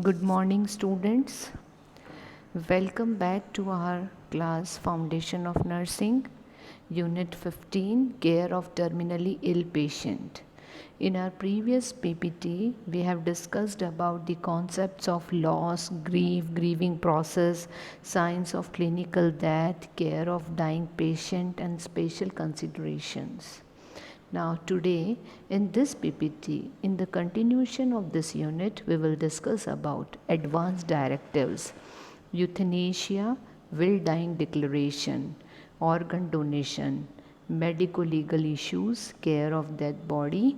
Good morning, students. Welcome back to our class Foundation of Nursing, Unit 15, Care of Terminally Ill Patient. In our previous PPT, we have discussed about the concepts of loss, grief, grieving process, signs of clinical death, care of dying patient, and special considerations. Now today in this PPT, in the continuation of this unit, we will discuss about advance directives, euthanasia, will dying declaration, organ donation, medico-legal issues, care of dead body,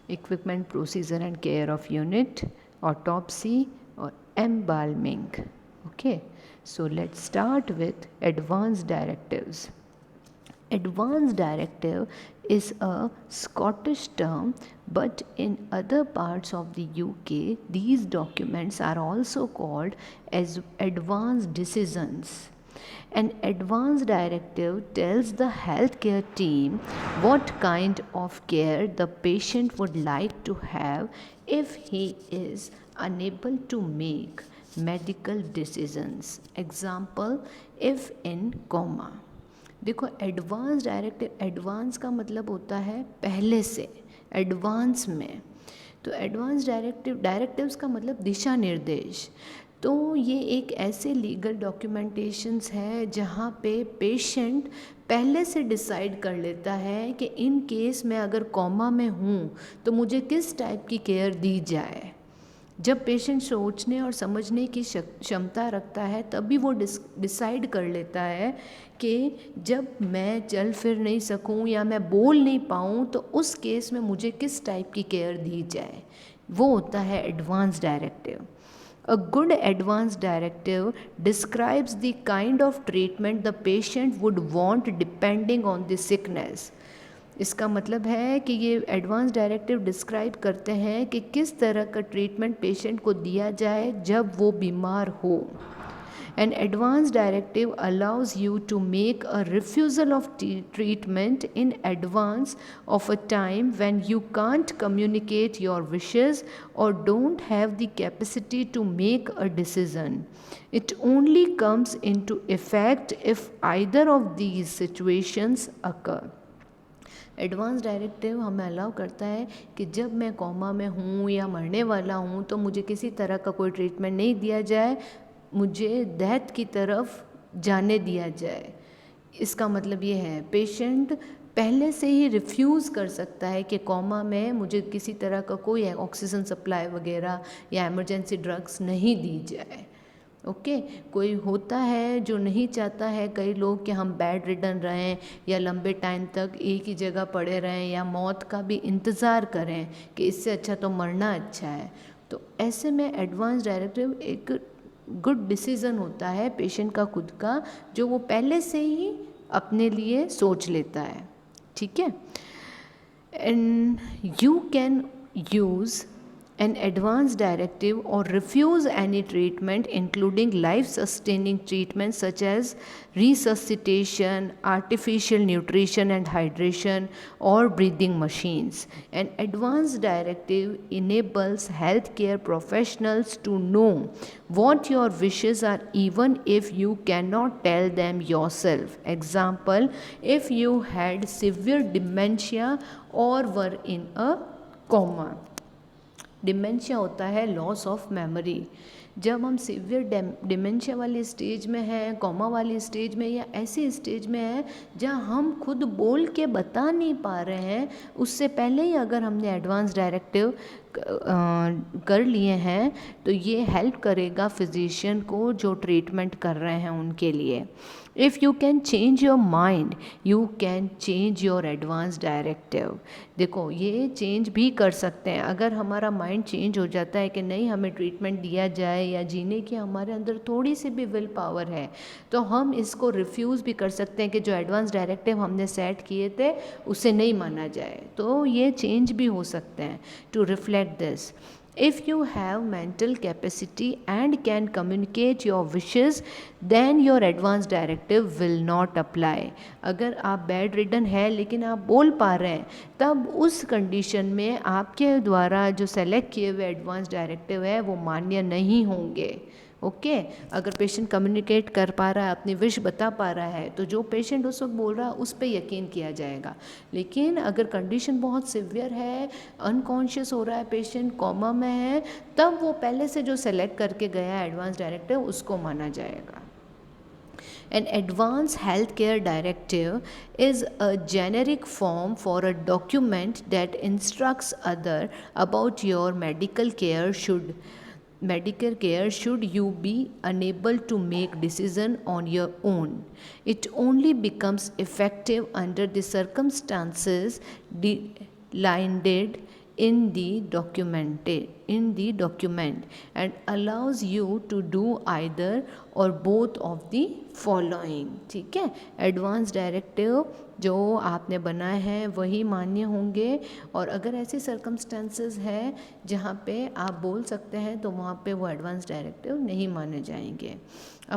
equipment procedure and care of unit, autopsy or embalming. Okay, so let's start with advance directives. Advance directive is a Scottish term, but in other parts of the UK, these documents are also called as advance decisions. An advance directive tells the healthcare team what kind of care the patient would like to have if he is unable to make medical decisions. Example, if in coma. देखो advance directive, advance का मतलब होता है पहले से, advance में। तो advance directives का मतलब दिशा निर्देश। तो ये एक ऐसे लीगल डॉक्यूमेंटेशंस है जहाँ पे पेशेंट पहले से डिसाइड कर लेता है कि इन केस में अगर कोमा में हूँ तो मुझे किस टाइप की केयर दी जाए। जब पेशेंट सोचने और समझने की क्षमता रखता है तभी वो डिसाइड कर लेता है कि जब मैं चल फिर नहीं सकूं या मैं बोल नहीं पाऊं तो उस केस में मुझे किस टाइप की केयर दी जाए, वो होता है advance directive. A good advance directive describes the kind of treatment the patient would want depending on the sickness. इसका मतलब है कि ये एडवांस डायरेक्टिव डिस्क्राइब करते हैं कि किस तरह का ट्रीटमेंट पेशेंट को दिया जाए जब वो बीमार हो। An advance directive allows you to make a refusal of treatment in advance of a time when you can't communicate your wishes or don't have the capacity to make a decision. It only comes into effect if either of these situations occur. Advance directive हमें allow करता है कि जब मैं coma में हूँ या मरने वाला हूँ तो मुझे किसी तरह का कोई ट्रीटमेंट नहीं दिया जाए, मुझे डेथ की तरफ जाने दिया जाए। इसका मतलब ये है पेशेंट पहले से ही रिफ्यूज़ कर सकता है कि कोमा में मुझे किसी तरह का कोई ऑक्सीजन सप्लाई वगैरह या इमरजेंसी ड्रग्स नहीं दी जाए। ओके कोई होता है जो नहीं चाहता है, कई लोग कि हम बेड रिडन रहें या लंबे टाइम तक एक ही जगह पड़े रहें या मौत का भी इंतज़ार करें कि इससे अच्छा तो मरना अच्छा है। तो ऐसे में एडवांस डायरेक्टिव एक गुड डिसीज़न होता है पेशेंट का खुद का, जो वो पहले से ही अपने लिए सोच लेता है। ठीक है, and you can use an advance directive or refuse any treatment including life sustaining treatments such as resuscitation, artificial nutrition and hydration or breathing machines. An advance directive enables healthcare professionals to know what your wishes are even if you cannot tell them yourself. Example, if you had severe dementia or were in a coma. Dementia होता है loss of memory. जब हम severe dementia वाली stage में हैं, coma वाली stage में या ऐसी स्टेज में हैं जहाँ हम खुद बोल के बता नहीं पा रहे हैं, उससे पहले ही अगर हमने एडवांस डायरेक्टिव कर लिए हैं तो ये हेल्प करेगा फिजिशियन को जो ट्रीटमेंट कर रहे हैं उनके लिए। If you can change your mind you can change your advance directive. देखो ये चेंज भी कर सकते हैं, अगर हमारा माइंड चेंज हो जाता है कि नहीं हमें ट्रीटमेंट दिया जाए या जीने की हमारे अंदर थोड़ी सी भी विल पावर है तो हम इसको रिफ्यूज़ भी कर सकते हैं कि जो एडवांस डायरेक्टिव हमने सेट किए थे उसे नहीं माना जाए, तो ये चेंज भी हो सकते हैं। To reflect this, If you have mental capacity and can communicate your wishes, then your advance directive will not apply. अगर आप बेड रिडन है लेकिन आप बोल पा रहे हैं, तब उस कंडीशन में आपके द्वारा जो सेलेक्ट किए हुए एडवांस डायरेक्टिव है वो मान्य नहीं होंगे। ओके अगर पेशेंट कम्युनिकेट कर पा रहा है, अपनी विश बता पा रहा है, तो जो पेशेंट उस वक्त बोल रहा है उस पर यकीन किया जाएगा। लेकिन अगर कंडीशन बहुत सिवियर है, अनकॉन्शियस हो रहा है, पेशेंट कोमा में है, तब वो पहले से जो सेलेक्ट करके गया है एडवांस डायरेक्टिव उसको माना जाएगा। An advanced healthcare directive is a generic form for a document that instructs other about your medical care should you be unable to make decision on your own. It only becomes effective under the circumstances lined in the document and allows you to do either or both of the following। ठीक है, advance directive जो आपने बनाए हैं वही मान्य होंगे, और अगर ऐसी सर्कमस्टेंसेस है जहाँ पे आप बोल सकते हैं तो वहाँ पे वो एडवांस डायरेक्टिव नहीं माने जाएंगे।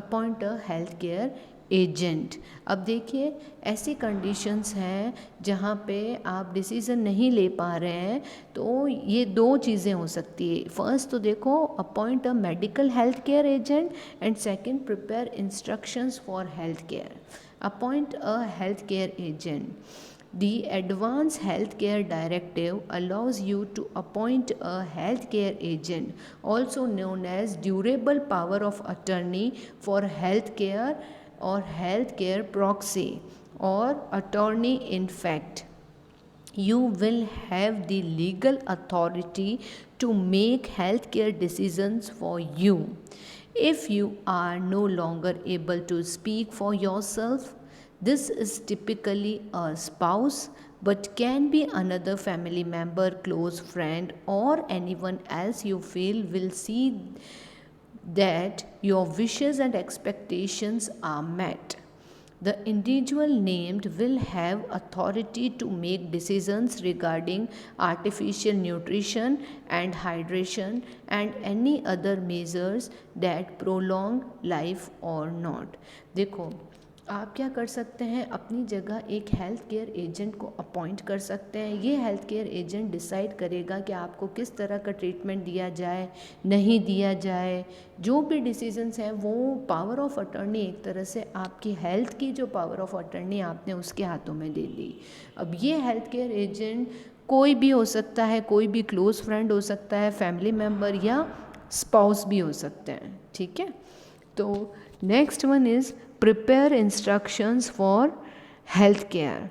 Appoint a health care agent. अब देखिए ऐसी कंडीशंस हैं जहाँ पे आप डिसीज़न नहीं ले पा रहे हैं, तो ये दो चीज़ें हो सकती है। फर्स्ट तो देखो appoint a medical health care agent and second prepare instructions for health care. Appoint a health care agent. The Advanced Healthcare Directive allows you to appoint a healthcare agent, also known as durable power of attorney for healthcare or healthcare proxy or attorney in fact. You will have the legal authority to make healthcare decisions for you. If you are no longer able to speak for yourself, this is typically a spouse, but can be another family member, close friend, or anyone else you feel will see that your wishes and expectations are met. The individual named will have authority to make decisions regarding artificial nutrition and hydration and any other measures that prolong life or not। देखो आप क्या कर सकते हैं, अपनी जगह एक health care agent को अपॉइंट कर सकते हैं। ये हेल्थ केयर एजेंट डिसाइड करेगा कि आपको किस तरह का ट्रीटमेंट दिया जाए, नहीं दिया जाए। जो भी डिसीजंस हैं वो पावर ऑफ अटर्नी, एक तरह से आपकी हेल्थ की जो पावर ऑफ अटर्नी आपने उसके हाथों में दे दी। अब ये हेल्थ केयर एजेंट कोई भी हो सकता है, कोई भी क्लोज फ्रेंड हो सकता है, फैमिली मेम्बर या स्पाउस भी हो सकते हैं। ठीक है, तो next one is prepare instructions for healthcare.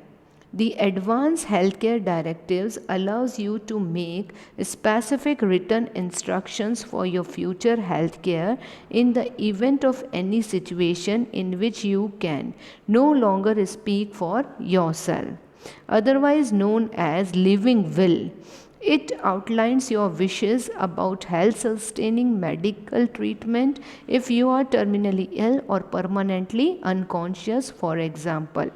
The Advanced Healthcare Directives allows you to make specific written instructions for your future healthcare in the event of any situation in which you can no longer speak for yourself, otherwise known as living will. It outlines your wishes about health sustaining medical treatment if you are terminally ill or permanently unconscious, for example।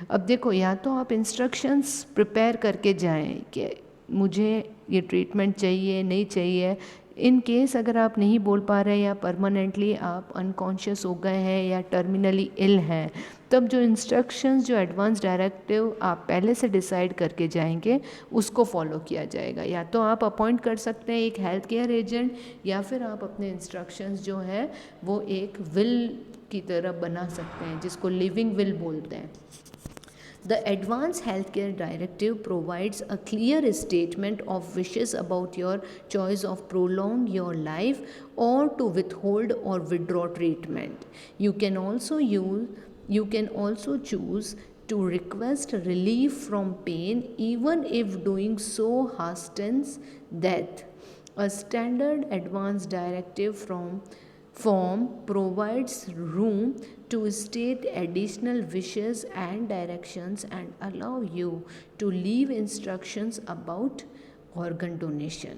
अब देखो या तो आप instructions prepare करके जाएं कि मुझे ये ट्रीटमेंट चाहिए नहीं चाहिए। इन केस अगर आप नहीं बोल पा रहे या परमानेंटली आप अनकॉन्शियस हो गए हैं या टर्मिनली इल हैं, तब जो इंस्ट्रक्शंस जो एडवांस डायरेक्टिव आप पहले से डिसाइड करके जाएंगे उसको फॉलो किया जाएगा। या तो आप अपॉइंट कर सकते हैं एक हेल्थ केयर एजेंट, या फिर आप अपने इंस्ट्रक्शंस जो है वो एक विल की तरह बना सकते हैं जिसको लिविंग विल बोलते हैं। The Advanced Healthcare Directive provides a clear statement of wishes about your choice of prolong your life or to withhold or withdraw treatment. You can also choose to request relief from pain even if doing so hastens death. A standard advance directive form provides room to state additional wishes and directions and allow you to leave instructions about organ donation।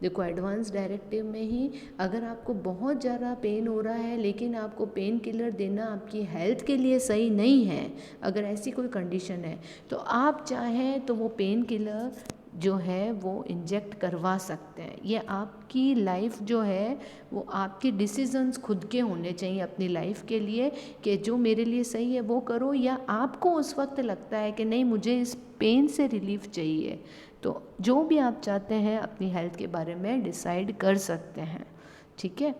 देखो advance directive में ही अगर आपको बहुत ज़्यादा pen हो रहा है लेकिन आपको पेन किलर देना आपकी हेल्थ के लिए सही नहीं है, अगर ऐसी कोई कंडीशन है तो आप चाहें तो वो पेन किलर जो है वो इंजेक्ट करवा सकते हैं। ये आपकी लाइफ जो है वो आपके डिसीजंस खुद के होने चाहिए अपनी लाइफ के लिए, कि जो मेरे लिए सही है वो करो, या आपको उस वक्त लगता है कि नहीं मुझे इस पेन से रिलीफ चाहिए, तो जो भी आप चाहते हैं अपनी हेल्थ के बारे में डिसाइड कर सकते हैं, ठीक है।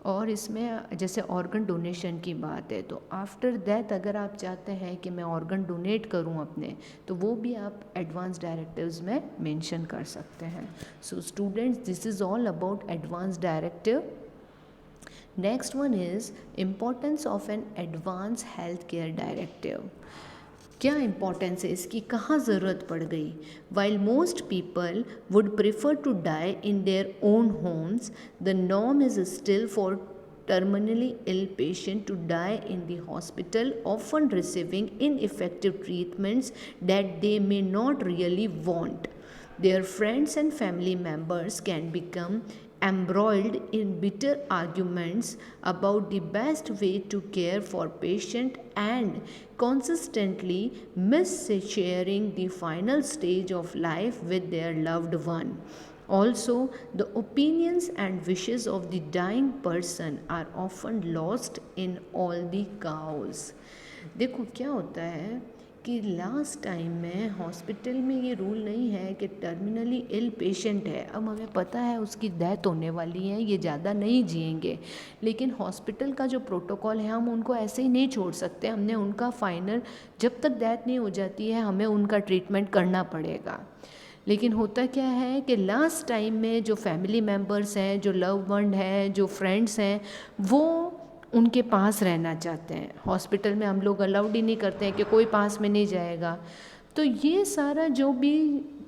और इसमें जैसे ऑर्गन डोनेशन की बात है, तो आफ्टर डेथ अगर आप चाहते हैं कि मैं ऑर्गन डोनेट करूं अपने, तो वो भी आप एडवांस डायरेक्टिव्स में मेंशन कर सकते हैं। So students, this is all about advance directive. Next one is importance of an advance health care directive. क्या इम्पोर्टेंस है इसकी, कहाँ ज़रूरत पड़ गई? While most people would prefer to die in their own homes, the norm is still for terminally ill patient to die in the hospital, often receiving ineffective treatments that they may not really want. Their friends and family members can become embroiled in bitter arguments about the best way to care for patient and consistently miss sharing the final stage of life with their loved one. Also, the opinions and wishes of the dying person are often lost in all the chaos. देखो क्या होता है कि last time में hospital में ये rule नहीं है कि टर्मिनली इल पेशेंट है, अब हमें पता है उसकी डेथ होने वाली है, ये ज़्यादा नहीं जिएंगे, लेकिन हॉस्पिटल का जो प्रोटोकॉल है हम उनको ऐसे ही नहीं छोड़ सकते, हमने उनका फाइनल, जब तक डेथ नहीं हो जाती है हमें उनका ट्रीटमेंट करना पड़ेगा। लेकिन होता क्या है कि लास्ट टाइम में जो फैमिली मेम्बर्स हैं, जो लव वन हैं, जो फ्रेंड्स हैं, वो उनके पास रहना चाहते हैं। हॉस्पिटल में हम लोग अलाउड ही नहीं करते हैं कि कोई पास में नहीं जाएगा। तो ये सारा जो भी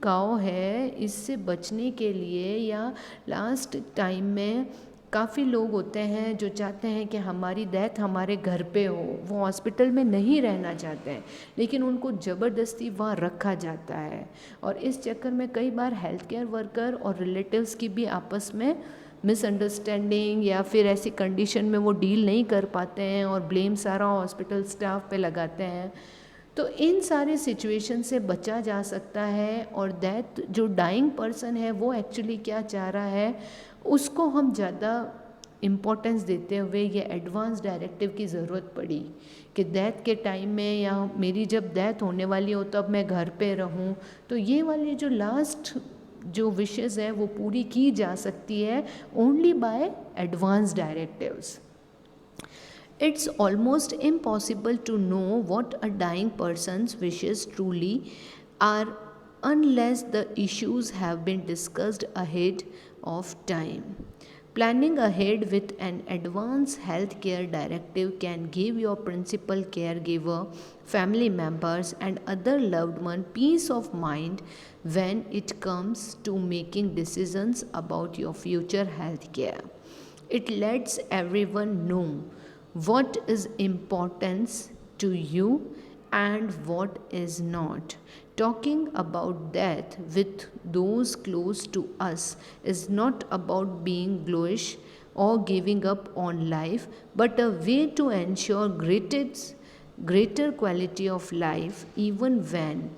गाँव है, इससे बचने के लिए या लास्ट टाइम में काफ़ी लोग होते हैं जो चाहते हैं कि हमारी डेथ हमारे घर पे हो, वो हॉस्पिटल में नहीं रहना चाहते हैं, लेकिन उनको ज़बरदस्ती वहाँ रखा जाता है। और इस चक्कर में कई बार हेल्थ केयर वर्कर और रिलेटिव्स की भी आपस में मिसअंडरस्टैंडिंग या फिर ऐसी कंडीशन में वो डील नहीं कर पाते हैं और ब्लेम सारा हॉस्पिटल स्टाफ पे लगाते हैं। तो इन सारे सिचुएशन से बचा जा सकता है, और डेथ जो डाइंग पर्सन है वो एक्चुअली क्या चाह रहा है उसको हम ज़्यादा इम्पोर्टेंस देते हुए ये एडवांस डायरेक्टिव की ज़रूरत पड़ी कि डेथ के टाइम में या मेरी जब डेथ होने वाली हो तब मैं घर पे रहूं। तो ये वाली जो लास्ट जो विशेज़ है वो पूरी की जा सकती है only by advance directives. It's almost impossible to know what a dying person's wishes truly are unless the issues have been discussed ahead of time. Planning ahead with an advanced healthcare directive can give your principal caregiver, family members, and other loved one peace of mind when it comes to making decisions about your future healthcare. It lets everyone know what is importance to you and what is not. Talking about death with those close to us is not about being glooish or giving up on life, but a way to ensure greater quality of life even when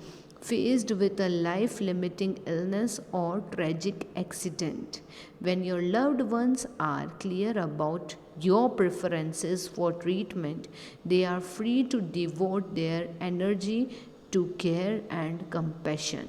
faced with a life limiting illness or tragic accident. When your loved ones are clear about your preferences for treatment, they are free to devote their energy to care and compassion.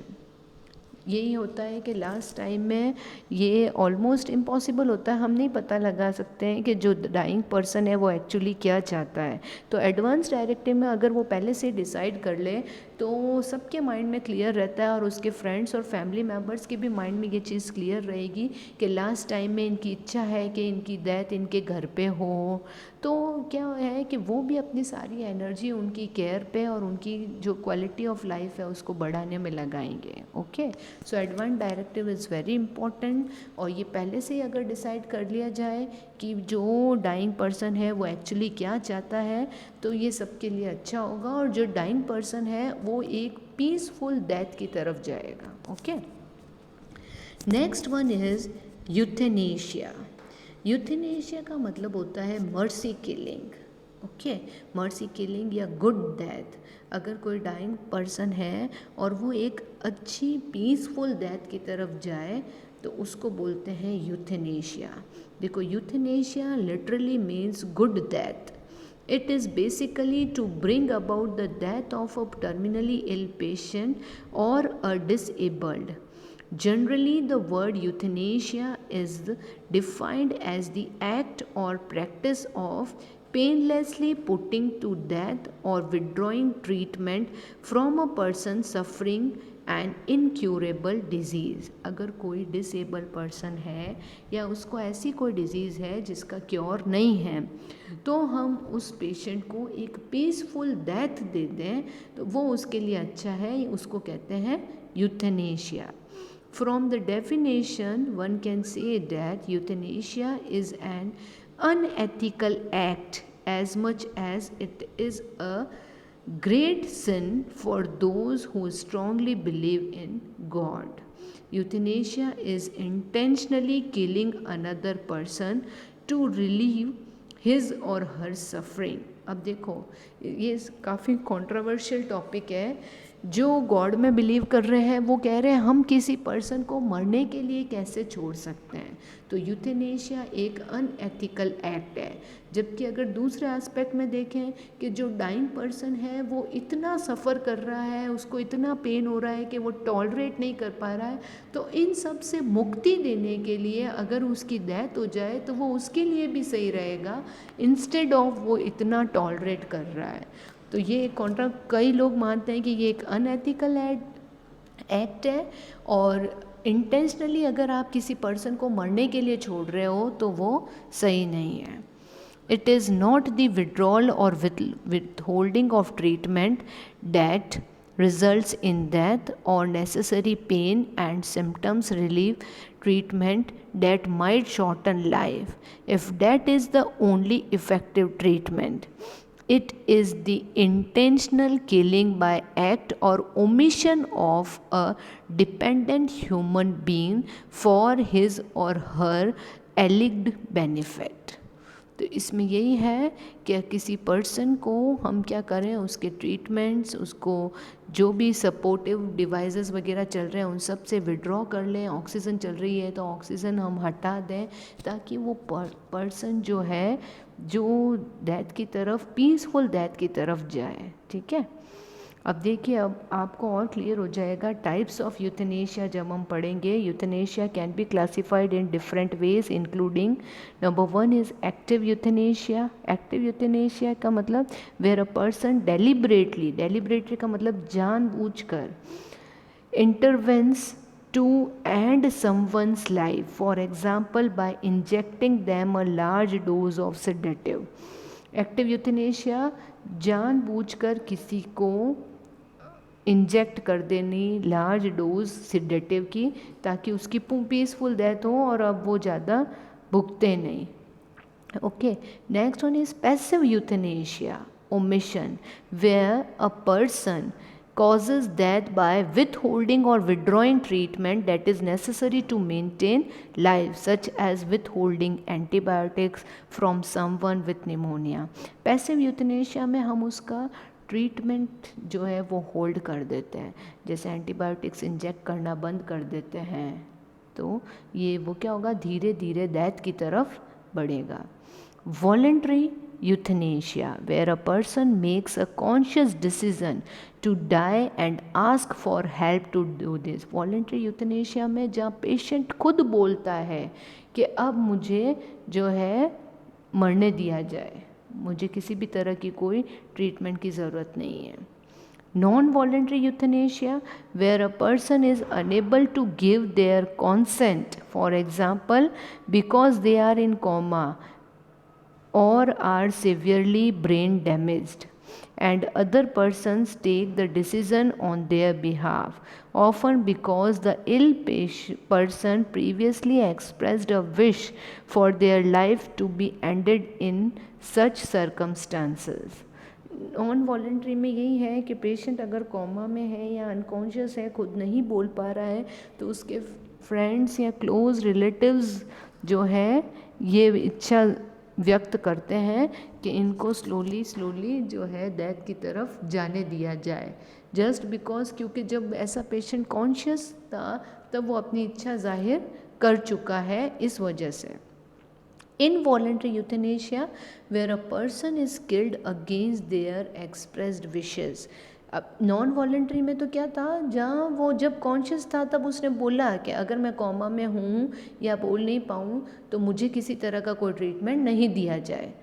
यही होता है कि last time में ये almost impossible होता है, हम नहीं पता लगा सकते हैं कि जो डाइंग पर्सन है वो एक्चुअली क्या चाहता है। तो एडवांस डायरेक्टिव में अगर वो पहले से डिसाइड कर ले तो सबके माइंड में क्लियर रहता है, और उसके फ्रेंड्स और फैमिली मेम्बर्स के भी माइंड में ये चीज़ क्लियर रहेगी कि लास्ट टाइम में इनकी इच्छा है कि इनकी डेथ इनके घर पे हो। तो क्या है कि वो भी अपनी सारी एनर्जी उनकी केयर पे और उनकी जो क्वालिटी ऑफ लाइफ है उसको बढ़ाने में लगाएंगे। Okay, so advance directive is very important, और ये पहले से ही अगर डिसाइड कर लिया जाए कि जो डाइंग पर्सन है वो एक्चुअली क्या चाहता है, तो ये सबके लिए अच्छा होगा, और जो डाइंग पर्सन है वो एक पीसफुल डेथ की तरफ जाएगा। Okay, next one is euthanasia. Euthanasia का मतलब होता है mercy killing. Okay, mercy killing या गुड डेथ। अगर कोई डाइंग पर्सन है और वो एक अच्छी पीसफुल डेथ की तरफ जाए तो उसको बोलते हैं यूथेनेशिया। देखो, euthanasia literally means good death. It is basically to bring about the death of a terminally ill patient or a disabled. Generally, the word euthanasia is defined as the act or practice of painlessly putting to death or withdrawing treatment from a person suffering an incurable disease। अगर कोई disable person है या उसको ऐसी कोई disease है जिसका cure नहीं है, तो हम उस पेशेंट को एक पीसफुल डेथ दे दें तो वो उसके लिए अच्छा है, उसको कहते हैं euthanasia. From the definition, one can say that euthanasia is an unethical act as much as it is a great sin for those who strongly believe in God. Euthanasia is intentionally killing another person to relieve his or her suffering। अब देखो, ये काफ़ी controversial topic है। जो God में believe कर रहे हैं वो कह रहे हैं हम किसी पर्सन को मरने के लिए कैसे छोड़ सकते हैं, तो यूथेनेशिया एक अनएथिकल एक्ट है। जबकि अगर दूसरे एस्पेक्ट में देखें कि जो डाइंग पर्सन है वो इतना सफ़र कर रहा है, उसको इतना पेन हो रहा है कि वो टॉलरेट नहीं कर पा रहा है, तो इन सब से मुक्ति देने के लिए अगर उसकी डेथ हो जाए तो वो उसके लिए भी सही रहेगा, इंस्टेड ऑफ वो इतना टॉलरेट कर रहा है। तो ये कई लोग मानते हैं कि ये एक अनएथिकल एक्ट है और इंटेंशनली अगर आप किसी पर्सन को मरने के लिए छोड़ रहे हो तो वो सही नहीं है। It is not the withdrawal or withholding of treatment that results in death or necessary pain and symptoms relief treatment that might shorten life, if that is the only effective treatment. It is the intentional killing by act or omission of a dependent human being for his or her alleged benefit। तो इसमें यही है कि किसी person को हम क्या करें, उसके ट्रीटमेंट्स, उसको जो भी सपोर्टिव डिवाइसेस वगैरह चल रहे हैं उन सब से विड्रॉ कर लें। ऑक्सीजन चल रही है तो ऑक्सीजन हम हटा दें ताकि वो पर्सन जो है जो डेथ की तरफ, पीसफुल डेथ की तरफ जाए। ठीक है, अब देखिए, अब आपको और क्लियर हो जाएगा टाइप्स ऑफ यूथेनेशिया जब हम पढ़ेंगे। Euthanasia can be classified in different ways including number 1 is active euthanasia. Active euthanasia का मतलब वेयर अ पर्सन डेलिबरेटली का मतलब जानबूझकर इंटरवेंस to end someone's life, for example by injecting them a large dose of sedative। Active euthanasia जानबूझकर किसी को inject कर देनी लार्ज डोज सिडेटिव की ताकि उसकी पीसफुल डेथ हो और अब वो ज़्यादा भुगते नहीं। Okay, next one is passive euthanasia, omission, where a person causes death by withholding or withdrawing treatment that is necessary to maintain life, such as withholding antibiotics from someone with pneumonia। Passive euthanasia में हम उसका treatment जो है वो hold कर देते हैं, जैसे एंटीबायोटिक्स इंजेक्ट करना बंद कर देते हैं, तो ये वो क्या होगा, धीरे धीरे डेथ की तरफ बढ़ेगा। Voluntary euthanasia, where a person makes a conscious decision to die and ask for help to do this। voluntary euthanasia में जहाँ पेशेंट खुद बोलता है कि अब मुझे जो है मरने दिया जाए, मुझे किसी भी तरह की कोई ट्रीटमेंट की ज़रूरत नहीं है। Non-voluntary euthanasia, where a person is unable to give their consent, for example because they are in coma or are severely brain damaged, and other persons take the decision on their behalf, often because the ill person previously expressed a wish for their life to be ended in such circumstances। Non voluntary में यही है कि patient अगर coma में है या unconscious है, खुद नहीं बोल पा रहा है, तो उसके फ्रेंड्स या क्लोज रिलेटिव्स जो है ये इच्छा व्यक्त करते हैं कि इनको स्लोली जो है डेथ की तरफ जाने दिया जाए। जस्ट बिकॉज क्योंकि जब ऐसा पेशेंट कॉन्शियस था तब वो अपनी इच्छा जाहिर कर चुका है, इस वजह से। Involuntary euthanasia, where a person is killed against their expressed wishes. अब नॉन वॉलेंट्री में तो क्या था, जहाँ वो जब कॉन्शियस था तब उसने बोला कि अगर मैं कोमा में हूँ या बोल नहीं पाऊँ तो मुझे किसी तरह का कोई ट्रीटमेंट नहीं दिया जाए,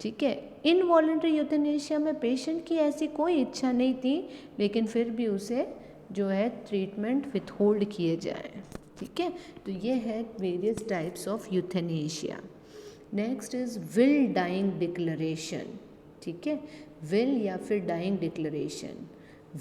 ठीक है। इनवॉलेंट्री यूथेनेशिया में पेशेंट की ऐसी कोई इच्छा नहीं थी, लेकिन फिर भी उसे जो है ट्रीटमेंट विथहोल्ड किए जाए, ठीक है। तो ये है various types of euthanasia. Next is will dying declaration, ठीक है। विल या फिर डाइंग डिक्लेरेशन,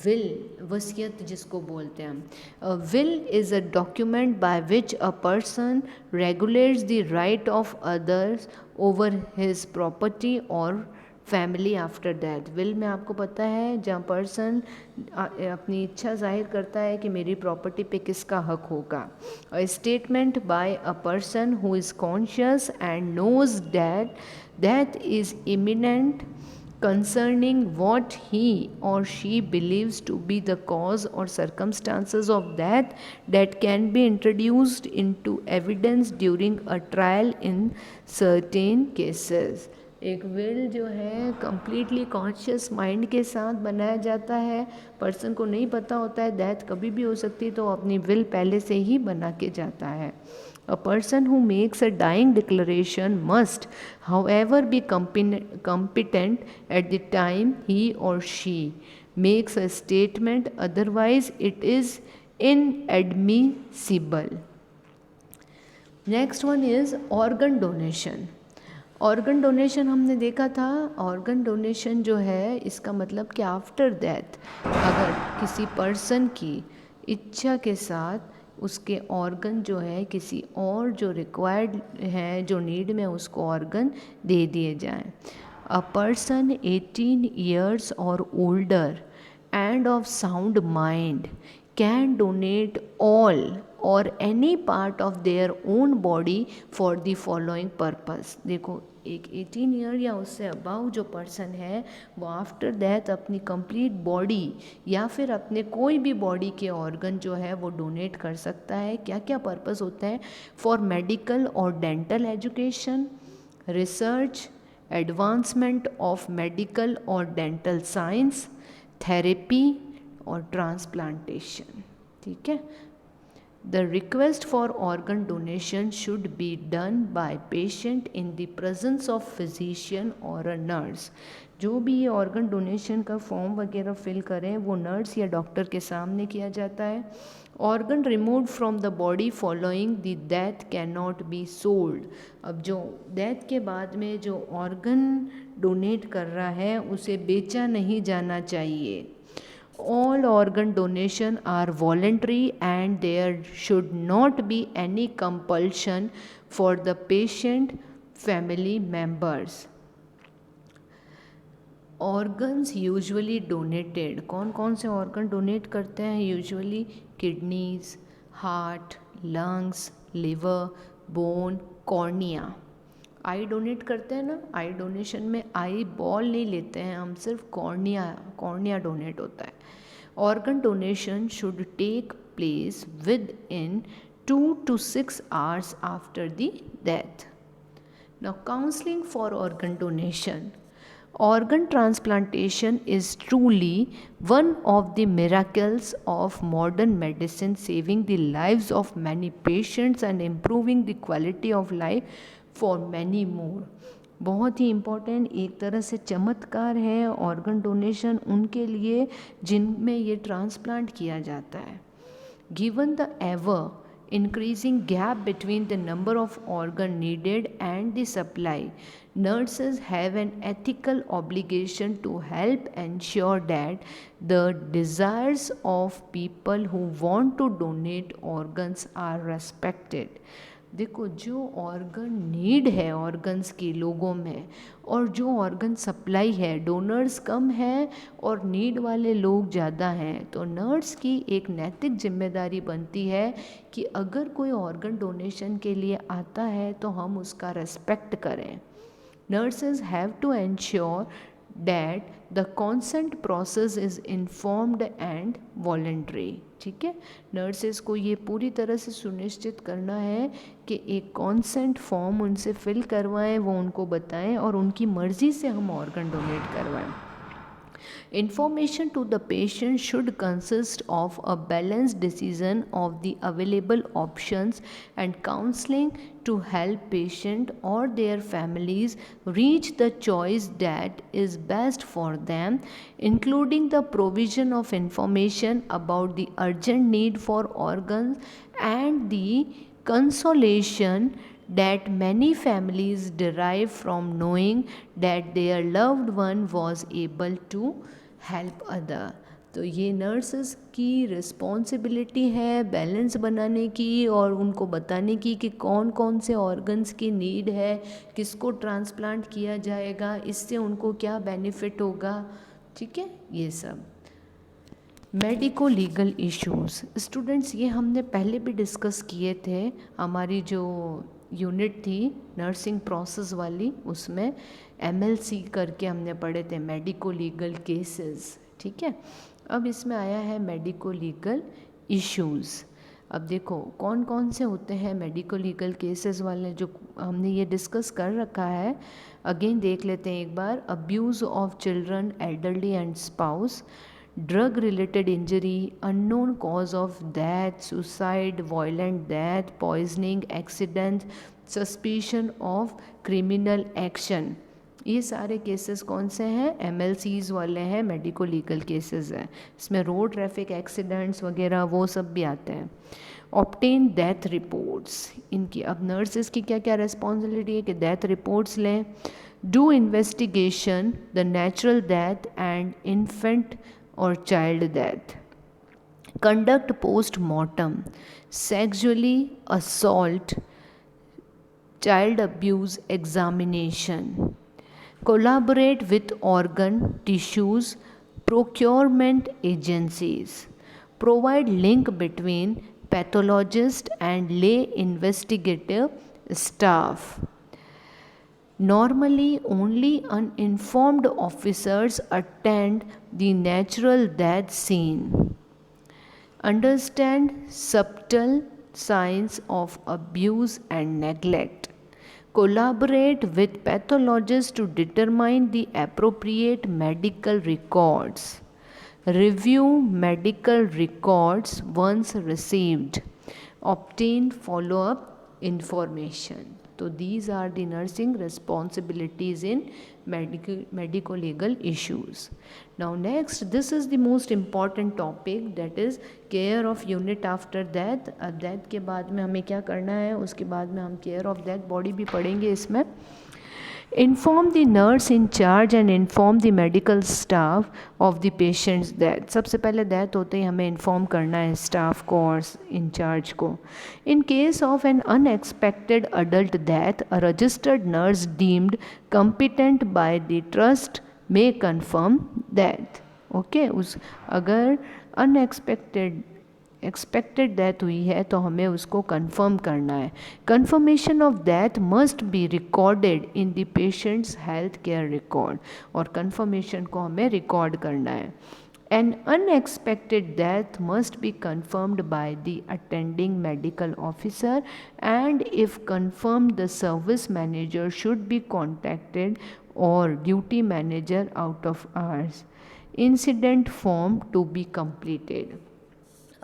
विल वसीयत जिसको बोलते हैं। Will is a document by which a person regulates the right of others over his property और फैमिली आफ्टर डेथ। विल में आपको पता है जहाँ पर्सन अपनी इच्छा जाहिर करता है कि मेरी प्रॉपर्टी पे किसका हक होगा। A statement by a person who is conscious and knows that death is imminent concerning what he or she believes to be the cause or circumstances of death that can be introduced into evidence during a trial in certain cases। एक will जो है completely conscious mind के साथ बनाया जाता है, person को नहीं पता होता है डेथ कभी भी हो सकती है, तो अपनी विल पहले से ही बना के जाता है। A person who makes a dying declaration must, however, be competent at the time he or she makes a statement, otherwise, it is inadmissible. Next one is organ donation. Organ donation हमने देखा था, organ donation जो है इसका मतलब कि after death अगर किसी पर्सन की इच्छा के साथ उसके ऑर्गन जो है किसी और जो रिक्वायर्ड है, जो नीड में, उसको ऑर्गन दे दिए जाएं। A person 18 years or older and of sound mind can donate all or any part of their own body for the following purpose. देखो, एक 18 ईयर या उससे अबाउ जो पर्सन है वो आफ्टर डेथ अपनी कंप्लीट बॉडी या फिर अपने कोई भी बॉडी के ऑर्गन जो है वो डोनेट कर सकता है। क्या क्या पर्पस होता है? फॉर मेडिकल और dental education, research, advancement of medical और डेंटल साइंस, थेरेपी और ट्रांसप्लांटेशन, ठीक है। The request for organ donation should be done by patient in the presence of physician or a nurse। जो भी ये ऑर्गन डोनेशन का form वगैरह fill करें वो नर्स या डॉक्टर के सामने किया जाता है। Organ removed from the body following the death can not be sold. अब जो डेथ के बाद में जो ऑर्गन डोनेट कर रहा है उसे बेचा नहीं जाना चाहिए। All organ donation are voluntary and there should not be any compulsion for the patient family members। Organs usually donated, कौन कौन से ऑर्गन डोनेट करते हैं? Usually kidneys, heart, lungs, liver, bone, cornea. Eye donate करते हैं ना, आई donation में eye ball नहीं लेते हैं हम, सिर्फ कॉर्निया डोनेट होता है। Organ donation should take place within 2 to 6 hours after the death. Now counselling for organ donation. Organ transplantation is truly one of the miracles of modern medicine, saving the lives of many patients and improving the quality of life for many more। बहुत ही important, एक तरह से चमत्कार है organ donation उनके लिए जिनमें ये ट्रांसप्लांट किया जाता है। Given the ever increasing gap between the number of organ needed and the supply, nurses have an ethical obligation to help ensure that the desires of people who want to donate organs are respected। देखो, जो organ need है organs की लोगों में और जो organ supply है, donors कम है और नीड वाले लोग ज़्यादा हैं, तो नर्स की एक नैतिक जिम्मेदारी बनती है कि अगर कोई ऑर्गन डोनेशन के लिए आता है तो हम उसका रेस्पेक्ट करें। Nurses have to ensure that the consent process is informed and voluntary. ठीक है, नर्सेज को ये पूरी तरह से सुनिश्चित करना है कि एक कॉन्सेंट फॉर्म उनसे फिल करवाएं, वो उनको बताएं और उनकी मर्ज़ी से हम ऑर्गन डोनेट करवाएं. Information to the patient should consist of a balanced decision of the available options and counseling to help patient or their families reach the choice that is best for them, including the provision of information about the urgent need for organs and the consolation that many families derive from knowing that their loved one was able to help other. तो ये nurses की responsibility है balance बनाने की और उनको बताने की कि कौन कौन से ऑर्गन्स की नीड है, किसको ट्रांसप्लांट किया जाएगा, इससे उनको क्या बेनिफिट होगा. ठीक है, ये सब. मेडिको लीगल इश्यूज़ स्टूडेंट्स, ये हमने पहले भी डिस्कस किए थे. हमारी जो यूनिट थी नर्सिंग प्रोसेस वाली, उसमें MLC करके हमने पढ़े थे, मेडिको लीगल केसेस. ठीक है, अब इसमें आया है मेडिको लीगल इश्यूज़. अब देखो कौन कौन से होते हैं मेडिको लीगल केसेस वाले, जो हमने ये डिस्कस कर रखा है. अगेन देख लेते हैं एक बार. Abuse of children, elderly and spouse, drug related injury, unknown cause of death, suicide, violent death, poisoning, accident, suspicion of criminal action. ये सारे केसेस कौन से हैं? MLCs वाले हैं, मेडिको लीगल केसेस हैं. इसमें रोड ट्रैफिक एक्सीडेंट्स वगैरह वो सब भी आते हैं. ऑब्टेन डेथ रिपोर्ट्स, इनकी अब नर्सेज की क्या क्या रिस्पॉन्सिबिलिटी है कि डेथ रिपोर्ट्स लें. Do investigation the natural death and infant or child death. Conduct post-mortem, sexually assault, child abuse examination. Collaborate with organ, tissues, procurement agencies. Provide link between pathologist and lay investigative staff. Normally, only uninformed officers attend the natural death scene. Understand subtle signs of abuse and neglect. Collaborate with pathologists to determine the appropriate medical records. Review medical records once received. Obtain follow-up information. So these are the nursing responsibilities in medico-legal issues. Now next, this is the most important topic, that is care of unit after death. अब death के बाद में हमें क्या करना है, उसके बाद में हम care of death body भी पढ़ेंगे इसमें. Inform the nurse in charge and inform the medical staff of the patient's death. सबसे पहले death होते ही हमें inform करना है staff को और in charge को. In case of an unexpected adult death, a registered nurse deemed competent by the trust may confirm death. Okay, उस अगर एक्सपेक्टेड डेथ हुई है तो हमें उसको कंफर्म करना है. Confirmation of death must be recorded in the patients health care record, और कंफर्मेशन को हमें रिकॉर्ड करना है. N unexpected death must be confirmed by the attending medical officer, and if confirmed the service manager should be contacted or duty manager out of hours. Incident form to be completed.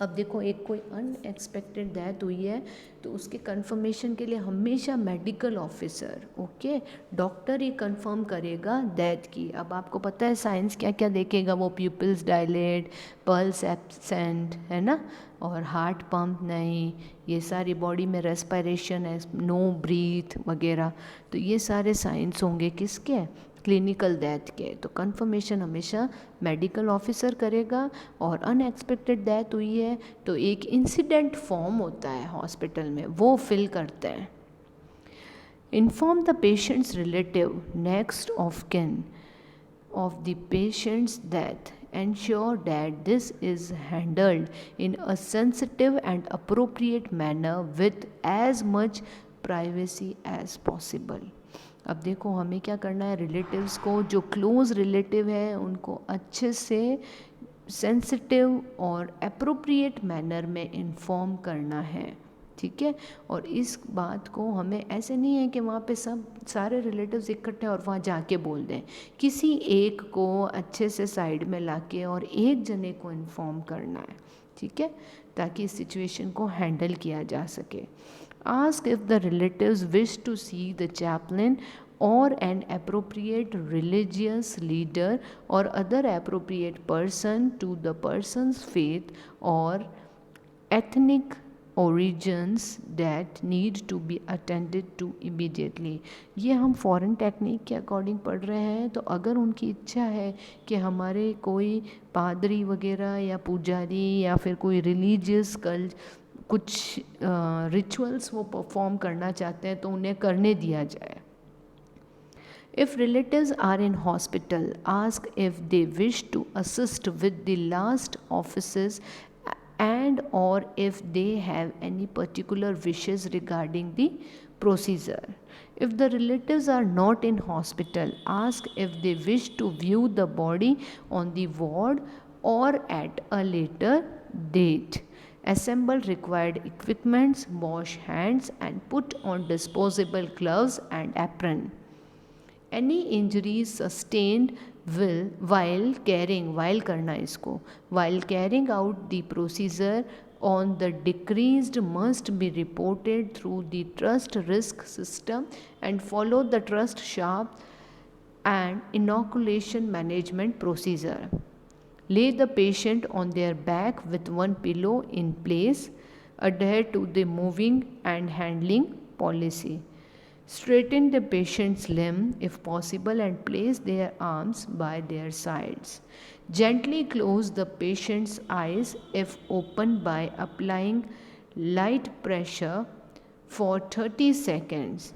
अब देखो एक कोई unexpected death हुई है तो उसके confirmation के लिए हमेशा मेडिकल ऑफिसर, ओके, डॉक्टर ही कंफर्म करेगा डेथ की. अब आपको पता है साइंस क्या क्या देखेगा, वो प्यूपिल्स डायलेट, पल्स एब्सेंट है ना, और हार्ट पंप नहीं, ये सारी बॉडी में रेस्पिरेशन है, नो ब्रीथ वगैरह. तो ये सारे साइंस होंगे किसके, क्लिनिकल डेथ के. तो कंफर्मेशन हमेशा मेडिकल ऑफिसर करेगा. और अनएक्सपेक्टेड डेथ हुई है तो एक इंसिडेंट फॉर्म होता है हॉस्पिटल में, वो फिल करते हैं. Inform the patients relative, next of kin of the patient's death. Ensure that this is handled in a sensitive and appropriate manner with as much privacy as possible. अब देखो हमें क्या करना है, रिलेटिव्स को, जो क्लोज़ रिलेटिव है उनको अच्छे से सेंसिटिव और एप्रोप्रिएट मैनर में इन्फॉर्म करना है, ठीक है। और इस बात को हमें ऐसे नहीं है कि वहाँ पे सब सारे रिलेटिव्स इकट्ठे और वहाँ जाके बोल दें, किसी एक को अच्छे से साइड में लाके और एक जने को इन्फॉर्म करना है, ठीक है, ताकि इस सिचुएशन को हैंडल किया जा सके। Ask if the relatives wish to see the chaplain or an appropriate religious leader or other appropriate person to the person's faith or ethnic origins that need to be attended to immediately। ये हम foreign technique के according पढ़ रहे हैं, तो अगर उनकी इच्छा है कि हमारे कोई पादरी वगैरह या पुजारी या फिर कोई रिलीजियस कुछ रिचुअल्स वो परफॉर्म करना चाहते हैं तो उन्हें करने दिया जाए। If relatives are in hospital, ask if they wish to assist with the last offices and or if they have any particular wishes regarding the procedure. If the relatives are not in hospital, ask if they wish to view the body on the ward or at a later date. Assemble required equipments, wash hands and put on disposable gloves and apron. Any injuries sustained while carrying out the procedure on the decreased must be reported through the trust risk system and follow the trust sharp and inoculation management procedure. Lay the patient on their back with one pillow in place. Adhere to the moving and handling policy. Straighten the patient's limb if possible and place their arms by their sides. Gently close the patient's eyes if open by applying light pressure for 30 seconds.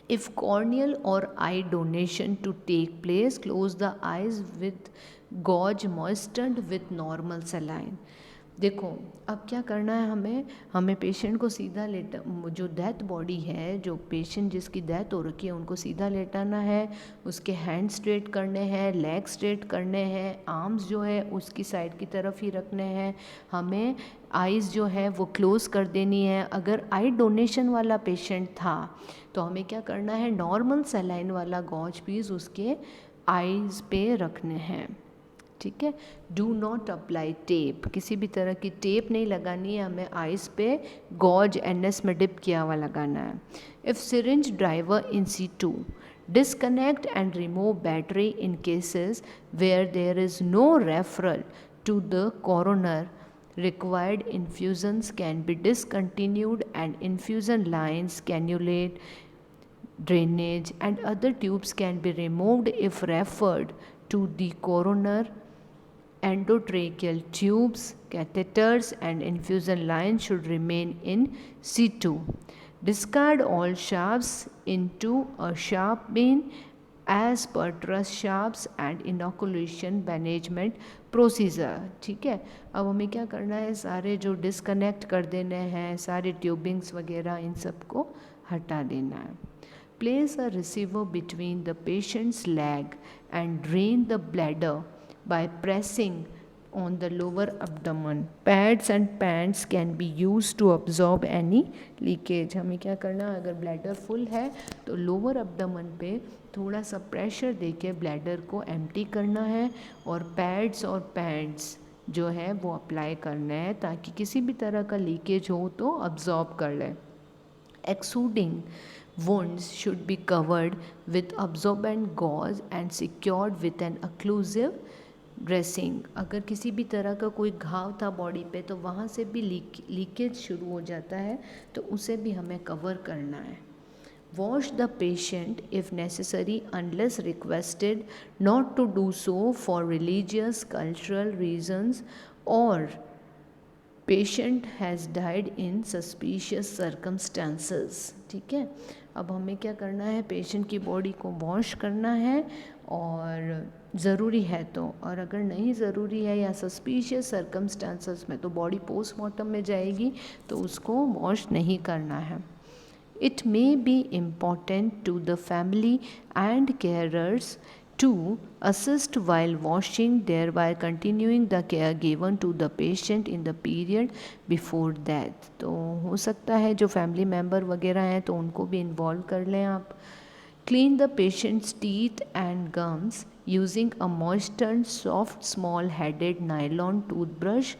If corneal or eye donation to take place, close the eyes with gauze moistened with normal saline. देखो अब क्या करना है, हमें patient को सीधा लेटा, जो डेथ बॉडी है, जो पेशेंट जिसकी डेथ हो रखी है उनको सीधा लेटाना है, उसके हैंड स्ट्रेट करने हैं, लेग स्ट्रेट करने हैं, आर्म्स जो है उसकी साइड की तरफ ही रखने हैं, हमें आइज़ जो है वो क्लोज़ कर देनी है। अगर आई डोनेशन वाला पेशेंट था तो हमें क्या करना है, नॉर्मल सलाइन वाला गॉज पीस उसके आइज़ पे रखने हैं, ठीक है। डू नॉट अप्लाई टेप, किसी भी तरह की टेप नहीं लगानी है, हमें आइज़ पे गॉज एनएस में डिप किया हुआ लगाना है। If syringe driver in situ, disconnect and remove battery in cases where there is no referral to the coroner. Required infusions can be discontinued and infusion lines, cannulate, drainage and other tubes can be removed if referred to the coroner. Endotracheal tubes, catheters and infusion lines should remain in situ. Discard all shafts into a sharp bin as per trust shafts and inoculation management procedure, ठीक है। अब हमें क्या करना है, सारे जो disconnect कर देने हैं, सारे ट्यूबिंग्स वगैरह इन सब को हटा देना है। Place a receiver between the patient's leg and drain the bladder by pressing on the lower abdomen. Pads and pants can be used to absorb any leakage. हमें क्या करना है, अगर ब्लैडर फुल है तो लोअर अब्डोमेन पे थोड़ा सा प्रेशर देके ब्लैडर को एम्प्टी करना है और पैड्स और पैंट्स जो है वो अप्लाई करना है ताकि किसी भी तरह का लीकेज हो तो अब्जॉर्ब कर ले। Exuding wounds should be covered with absorbent gauze and secured with an occlusive dressing. अगर किसी भी तरह का कोई घाव था बॉडी पे तो वहाँ से भी लीकेज शुरू हो जाता है, तो उसे भी हमें कवर करना है। Wash the patient if necessary unless requested not to do so for religious cultural reasons or patient has died in suspicious circumstances, ठीक है। अब हमें क्या करना है, पेशेंट की बॉडी को वॉश करना है और ज़रूरी है तो, और अगर नहीं ज़रूरी है या सस्पिशियस सर्कमस्टांसेस में तो बॉडी पोस्टमार्टम में जाएगी तो उसको वॉश नहीं करना है। It may be important to the family and carers to assist while washing, thereby continuing the care given to the patient in the period before death. तो हो सकता है जो फैमिली मेम्बर वगैरह हैं तो उनको भी इन्वॉल्व कर लें आप. Clean the patient's teeth and gums using a moistened, soft, small-headed nylon toothbrush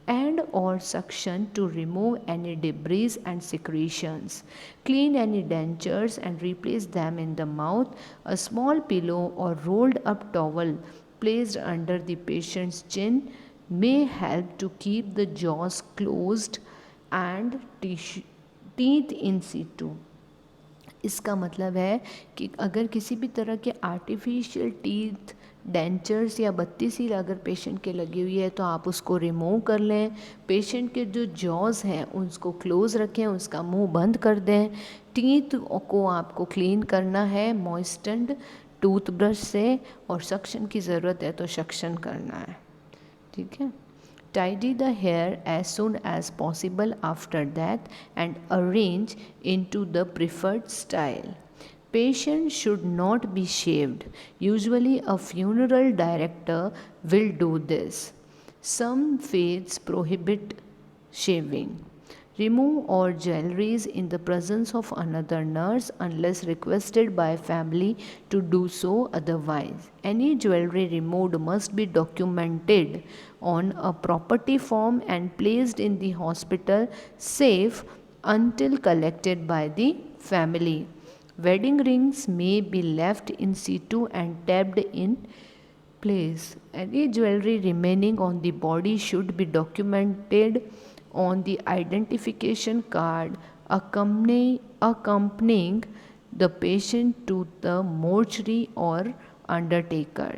and or suction to remove any debris and secretions. Clean any dentures and replace them in the mouth. A small pillow or rolled up towel placed under the patient's chin may help to keep the jaws closed and teeth in situ. इसका मतलब है कि अगर किसी भी तरह के artificial teeth, dentures या बत्ती अगर पेशेंट के लगी हुई है तो आप उसको रिमूव कर लें. पेशेंट के जो जॉज हैं उसको क्लोज रखें, उसका मुंह बंद कर दें. टीथ को आपको क्लीन करना है मॉइस्टेंड टूथब्रश से, और सक्शन की ज़रूरत है तो सक्शन करना है. ठीक है. Tidy the hair as soon as possible after that and arrange into the preferred style. Patient should not be shaved. Usually a funeral director will do this. Some faiths prohibit shaving. Remove all jewelries in the presence of another nurse unless requested by family to do so otherwise. Any jewelry removed must be documented on a property form and placed in the hospital safe until collected by the family. Wedding rings may be left in situ and tabbed in place. Any jewelry remaining on the body should be documented on the identification card accompanying the patient to the mortuary or undertaker.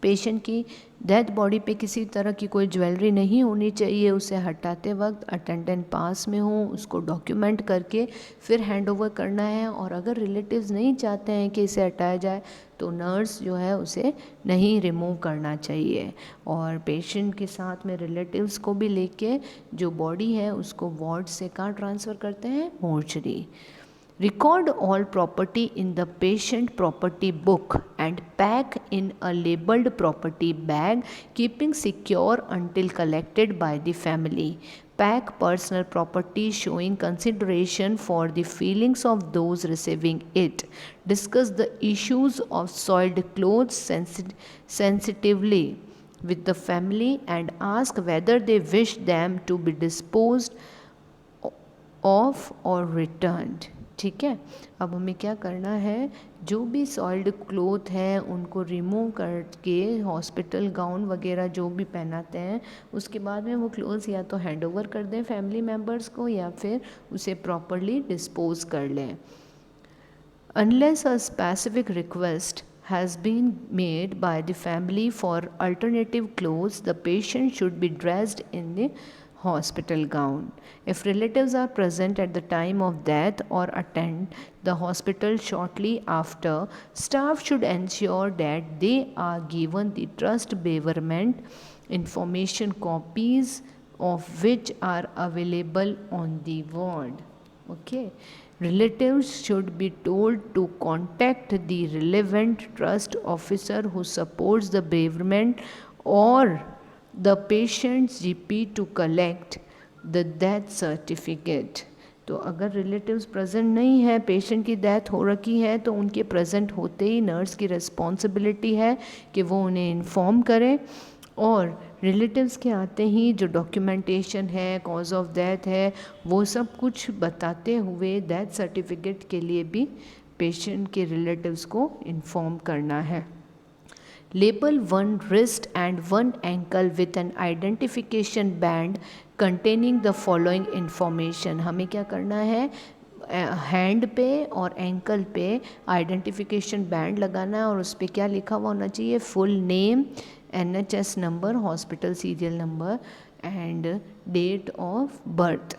Patient की dead body पे किसी तरह की कोई jewellery नहीं होनी चाहिए. उसे हटाते वक्त अटेंडेंट पास में हो, उसको डॉक्यूमेंट करके फिर हैंड ओवर करना है. और अगर रिलेटिव्स नहीं चाहते हैं कि इसे हटाया जाए तो नर्स जो है उसे नहीं रिमूव करना चाहिए. और पेशेंट के साथ में रिलेटिव्स को भी लेके जो बॉडी है उसको वार्ड से कहाँ ट्रांसफ़र करते हैं? Mortuary. Record all property in the patient property book and pack in a labeled property bag, keeping secure until collected by the family. Pack personal property showing consideration for the feelings of those receiving it. Discuss the issues of soiled clothes sensitively with the family and ask whether they wish them to be disposed of or returned. ठीक है. अब हमें क्या करना है, जो भी soiled cloth हैं उनको रिमूव करके हॉस्पिटल गाउन वगैरह जो भी पहनाते हैं उसके बाद में वो क्लोथ्स या तो हैंड ओवर कर दें फैमिली मेम्बर्स को या फिर उसे प्रॉपरली डिस्पोज कर लें. Unless a specific request has been made by the family for alternative clothes, the patient should be dressed in the hospital gown. If relatives are present at the time of death or attend the hospital shortly after, staff should ensure that they are given the trust bereavement information, copies of which are available on the ward. Okay. Relatives should be told to contact the relevant trust officer who supports the bereavement or the patient's GP to collect the death certificate. तो अगर relatives present नहीं है, patient की death हो रखी है, तो उनके प्रेजेंट होते ही नर्स की रिस्पॉन्सिबिलिटी है कि वो उन्हें इन्फॉर्म करें. और रिलेटिव्स के आते ही जो डॉक्यूमेंटेशन है, कॉज ऑफ डेथ है, वो सब कुछ बताते हुए डेथ सर्टिफिकेट के लिए भी पेशेंट के रिलेटिव्स को इन्फॉर्म करना है. Label one wrist and one ankle with an identification band containing the following information. हमें क्या करना है, हैंड पे और एंकल पे आइडेंटिफिकेशन बैंड लगाना है और उस पर क्या लिखा हुआ होना चाहिए? Full name, NHS number, hospital serial number and date of birth.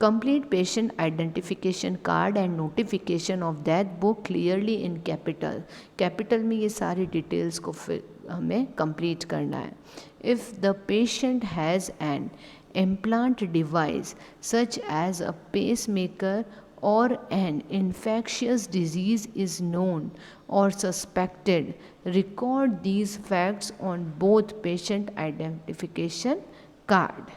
Complete patient identification card and notification of death book clearly in capital. Capital में ये सारी डिटेल्स को फिर हमें कंप्लीट करना है. If the patient has an implant device such as a pacemaker or an infectious disease is known or suspected, record these facts on both patient identification card.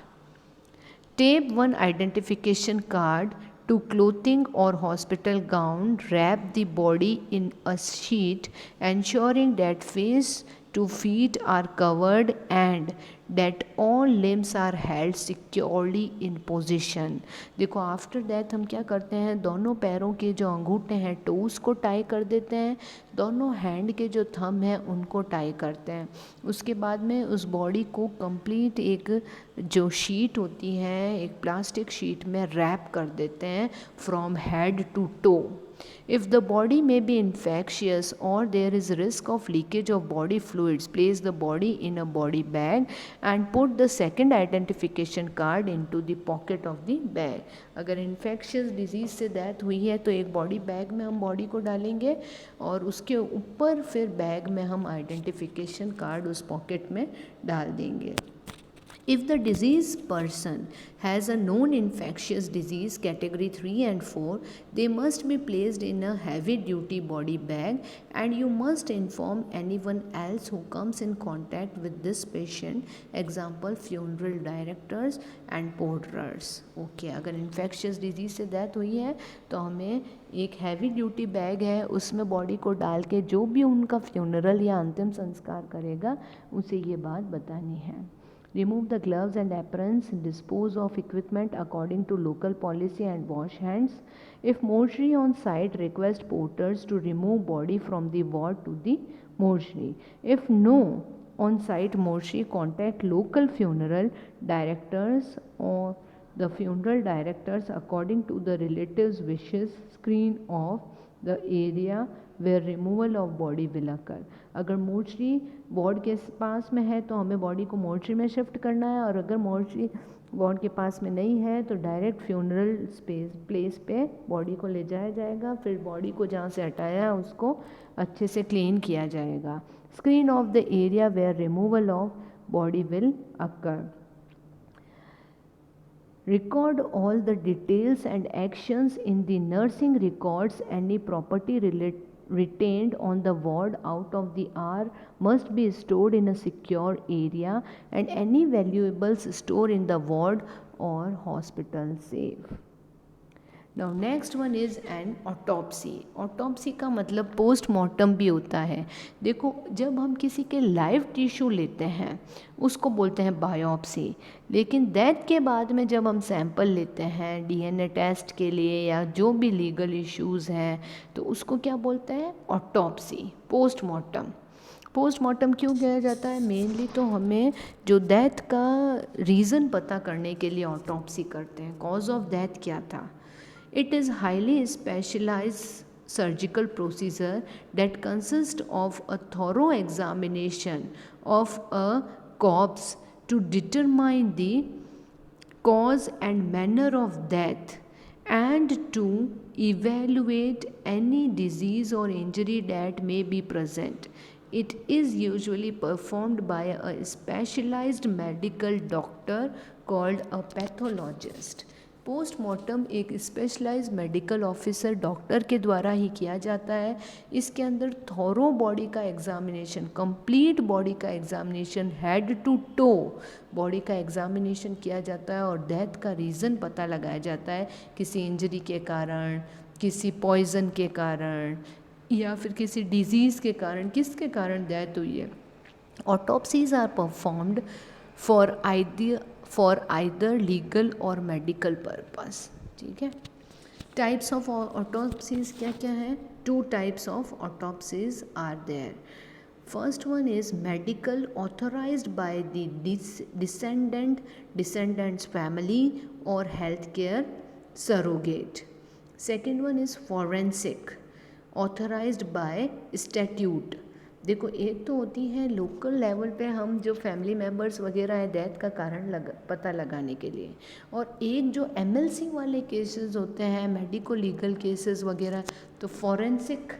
Tape one identification card to clothing or hospital gown, wrap the body in a sheet, ensuring that face to feet are covered and that all limbs are held securely in position. देखो after that हम क्या करते हैं, दोनों पैरों के जो अंगूठे हैं टोस को टाई कर देते हैं, दोनों हैंड के जो थंब हैं उनको टाई करते हैं। उसके बाद में उस बॉडी को कंप्लीट एक जो शीट होती है, एक प्लास्टिक शीट में रैप कर देते हैं from head to toe. If the body may be infectious or there is risk of leakage of body fluids, place the body in a body bag and put the second identification card into the pocket of the bag. अगर infectious disease से death हुई है तो एक body bag में हम body को डालेंगे और उसके ऊपर फिर बैग में हम आइडेंटिफिकेशन कार्ड उस पॉकेट में डाल देंगे। If the diseased person has a known infectious disease category 3 and 4, they must be placed in a heavy duty body bag and you must inform anyone else who comes in contact with this patient, example funeral directors and porters. Okay, अगर infectious disease से death हुई है तो हमें एक heavy duty bag है उसमें body को डाल के जो भी उनका फ्यूनरल या अंतिम संस्कार करेगा उसे ये बात बतानी है। Remove the gloves and aprons, dispose of equipment according to local policy and wash hands. If mortuary on site, request porters to remove body from the ward to the mortuary. If no on site mortuary, contact local funeral directors or the funeral directors according to the relatives' wishes, screen off the area where removal of body will occur. अगर mortuary ward के पास में है तो हमें body को mortuary में shift करना है और अगर मोर्चरी वार्ड के पास में नहीं है तो डायरेक्ट फ्यूनरल प्लेस पे बॉडी को ले जाया जाएगा। फिर बॉडी को जहाँ से हटाया है उसको अच्छे से क्लीन किया जाएगा। Screen off the area where removal of body will occur. Record all the details and actions in the nursing records. Any property retained on the ward out of the hour must be stored in a secure area and any valuables stored in the ward or hospital safe. Now next one is an autopsy. Autopsy का मतलब postmortem भी होता है। देखो जब हम किसी के लाइव टिश्यू लेते हैं उसको बोलते हैं बायोप्सी, लेकिन डेथ के बाद में जब हम सैंपल लेते हैं डीएनए टेस्ट के लिए या जो भी लीगल इश्यूज़ हैं तो उसको क्या बोलते हैं, ऑटोप्सी, पोस्टमार्टम। पोस्टमार्टम क्यों किया जाता है, मेनली तो हमें जो डेथ का रीज़न पता करने के लिए ऑटोप्सी करते हैं, कॉज ऑफ डेथ क्या था। It is highly specialized surgical procedure that consists of a thorough examination of a corpse to determine the cause and manner of death and to evaluate any disease or injury that may be present. It is usually performed by a specialized medical doctor called a pathologist. Postmortem एक specialised medical officer doctor के द्वारा ही किया जाता है। इसके अंदर thorough body का एग्जामिनेशन, कंप्लीट बॉडी का examination, head to toe body का एग्जामिनेशन किया जाता है और डेथ का रीज़न पता लगाया जाता है, किसी इंजरी के कारण, किसी पॉइजन के कारण या फिर किसी डिजीज़ के कारण, किसके कारण डेथ हुई है। Autopsies are performed for either legal or medical purpose. ठीक है, टाइप्स ऑफ ऑटोप्सीज क्या क्या है, 2 types of autopsies are there. First one is medical, authorized by the descendants family or health care surrogate. Second one is forensic, authorized by statute. देखो एक तो होती है लोकल लेवल पे हम जो फैमिली मेम्बर्स वगैरह है डेथ का कारण पता लगाने के लिए, और एक जो एमएलसी वाले केसेस होते हैं मेडिको लीगल केसेस वगैरह, तो फॉरेंसिक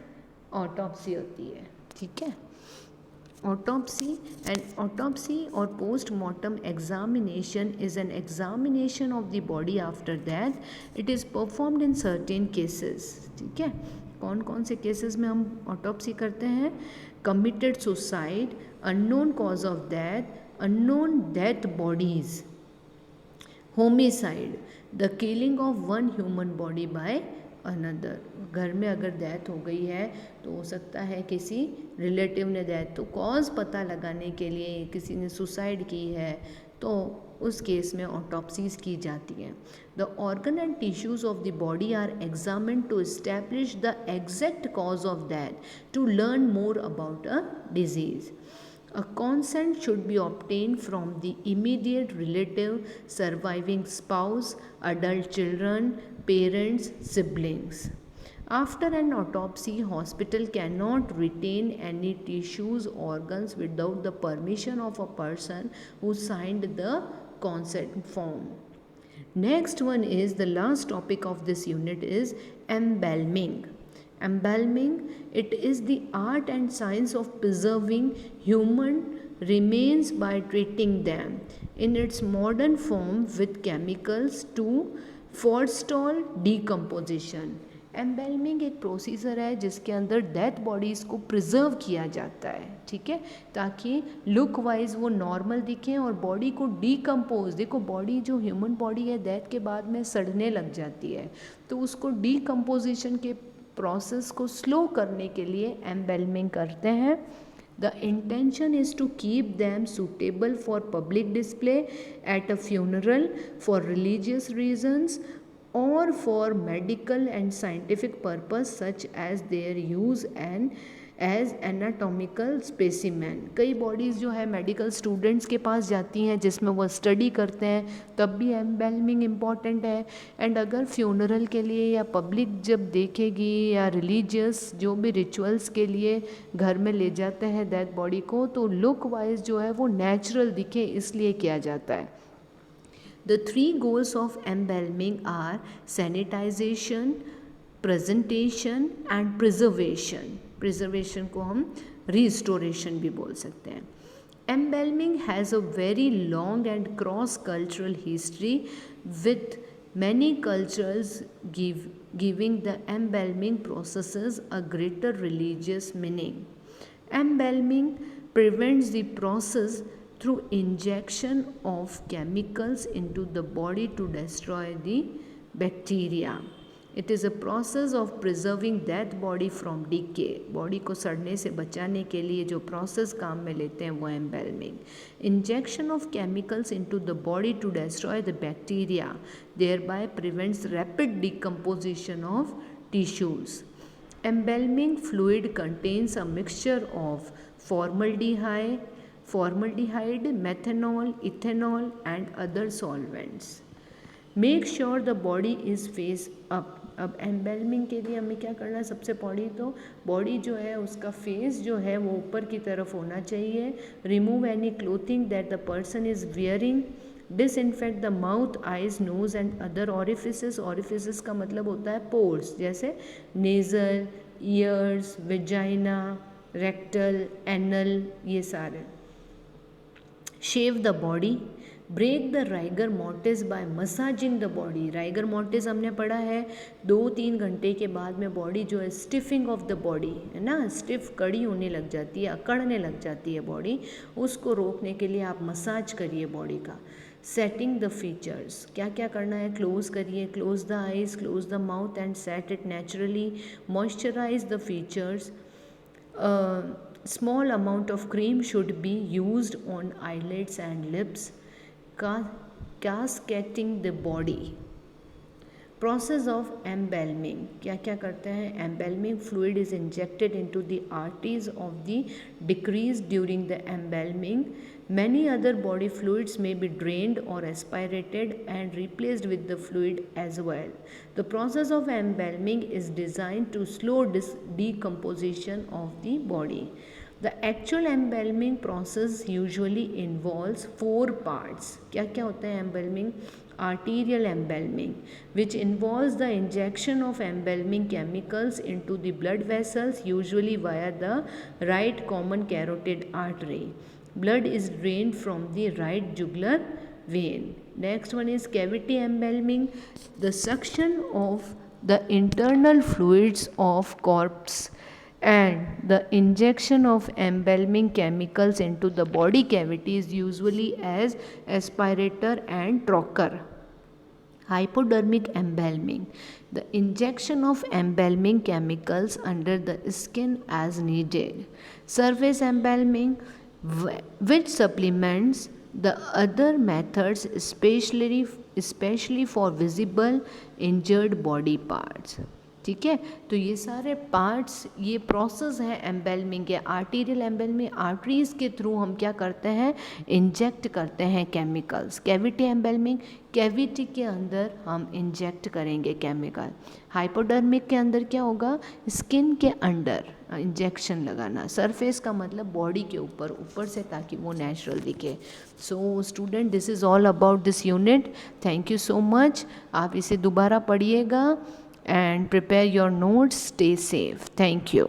ऑटोप्सी होती है। ठीक है, Autopsy. An autopsy or post-mortem examination is an examination of the body after death. It is performed in certain cases. ठीक है, कौन कौन से केसेस में हम ऑटोप्सी करते हैं? Committed suicide, unknown cause of death, unknown death bodies, homicide, the killing of one human body by another. घर में अगर डेथ हो गई है तो हो सकता है किसी रिलेटिव ने डेथ, तो कॉज पता लगाने के लिए किसी ने सुसाइड की है तो उस केस में ऑटोप्सीज की जाती हैं. The organ and tissues of the body are examined to establish the exact cause of death to learn more about a disease. A consent should be obtained from the immediate relative, surviving spouse, adult children, parents, siblings. After an autopsy, hospital cannot retain any tissues, organs without the permission of a person who signed the consent form. Next one is the last topic of this unit is embalming. Embalming, it is the art and science of preserving human remains by treating them in its modern form with chemicals to forestall decomposition. एम्बेलमिंग एक procedure है जिसके अंदर death bodies को preserve किया जाता है, ठीक है, ताकि लुक वाइज वो नॉर्मल दिखें और बॉडी को डीकम्पोज. देखो बॉडी जो ह्यूमन बॉडी है डेथ के बाद में सड़ने लग जाती है, तो उसको डीकम्पोजिशन के प्रोसेस को स्लो करने के लिए एम्बेलमिंग करते हैं. The intention is to keep them suitable for public display at a funeral, for religious reasons or for medical and scientific purpose such as their use and as anatomical specimen. कई bodies जो है medical students के पास जाती हैं जिसमें वो study करते हैं, तब भी एम्बेलमिंग इम्पॉर्टेंट है. एंड अगर फ्यूनरल के लिए या पब्लिक जब देखेगी या रिलीजियस जो भी रिचुअल्स के लिए घर में ले जाते हैं डेथ बॉडी को, तो लुक वाइज जो है वो नेचुरल दिखे इसलिए किया जाता है. The three goals of embalming are sanitization, presentation and preservation. Preservation को हम restoration भी बोल सकते हैं. Embalming has a very long and cross-cultural history with many cultures giving the embalming processes a greater religious meaning. Embalming prevents the process through injection of chemicals into the body to destroy the bacteria. It is a process of preserving dead body from decay. Body को सड़ने से बचाने के लिए जो process काम में लेते हैं वो embalming. Injection of chemicals into the body to destroy the bacteria thereby prevents rapid decomposition of tissues. Embalming fluid contains a mixture of formaldehyde, methanol, ethanol and other solvents. Make sure the body is face up. अब एम्बेलमिंग के लिए हमें क्या करना है? सबसे body जो है उसका फेस जो है वो ऊपर की तरफ होना चाहिए. Remove any clothing that the person is wearing. Disinfect the mouth, eyes, nose and other orifices. Orifices का मतलब होता है पोर्स, जैसे nasal, ears, vagina, rectal, anal, ये सारे. Shave the body. Break the rigor mortis by massaging the body. Rigor mortis हमने पढ़ा है 2-3 घंटे के बाद में बॉडी जो है स्टिफिंग ऑफ द बॉडी है ना, स्टिफ कड़ी होने लग जाती है, अकड़ने लग जाती है बॉडी, उसको रोकने के लिए आप मसाज करिए बॉडी का. सेटिंग द फीचर्स, क्या क्या करना है? क्लोज करिए, close the eyes, close the mouth and set it naturally. Moisturise the features. Small amount of cream should be used on eyelids and lips. Cascating the body. Process of embalming, क्या क्या करते हैं? Embalming fluid is injected into the arteries of the deceased during the embalming. Many other body fluids may be drained or aspirated and replaced with the fluid as well. The process of embalming is designed to slow decomposition of the body. The actual embalming process usually involves 4 parts. क्या क्या होता है embalming? arterial embalming, which involves the injection of embalming chemicals into the blood vessels, usually via the right common carotid artery. Blood is drained from the right jugular vein. Next one is cavity embalming, the suction of the internal fluids of corpse and the injection of embalming chemicals into the body cavities, usually as aspirator and trocar. Hypodermic embalming, the injection of embalming chemicals under the skin as needed. Surface embalming, which supplements the other methods, especially for visible injured body parts. ठीक है, तो ये सारे parts, ये process है एम्बेलमिंग के. Arterial एम्बेलमिंग, arteries के through हम क्या करते हैं, इंजेक्ट करते हैं केमिकल्स. कैविटी एम्बेलमिंग, कैविटी के अंदर हम इंजेक्ट करेंगे केमिकल. हाइपोडर्मिक के अंदर क्या होगा, स्किन के अंडर इंजेक्शन लगाना. सरफेस का मतलब बॉडी के ऊपर, ऊपर से, ताकि वो नेचुरल दिखे. So student, this is all about this unit. Thank you so much. आप इसे दोबारा पढ़िएगा and prepare your notes. Stay safe. Thank you.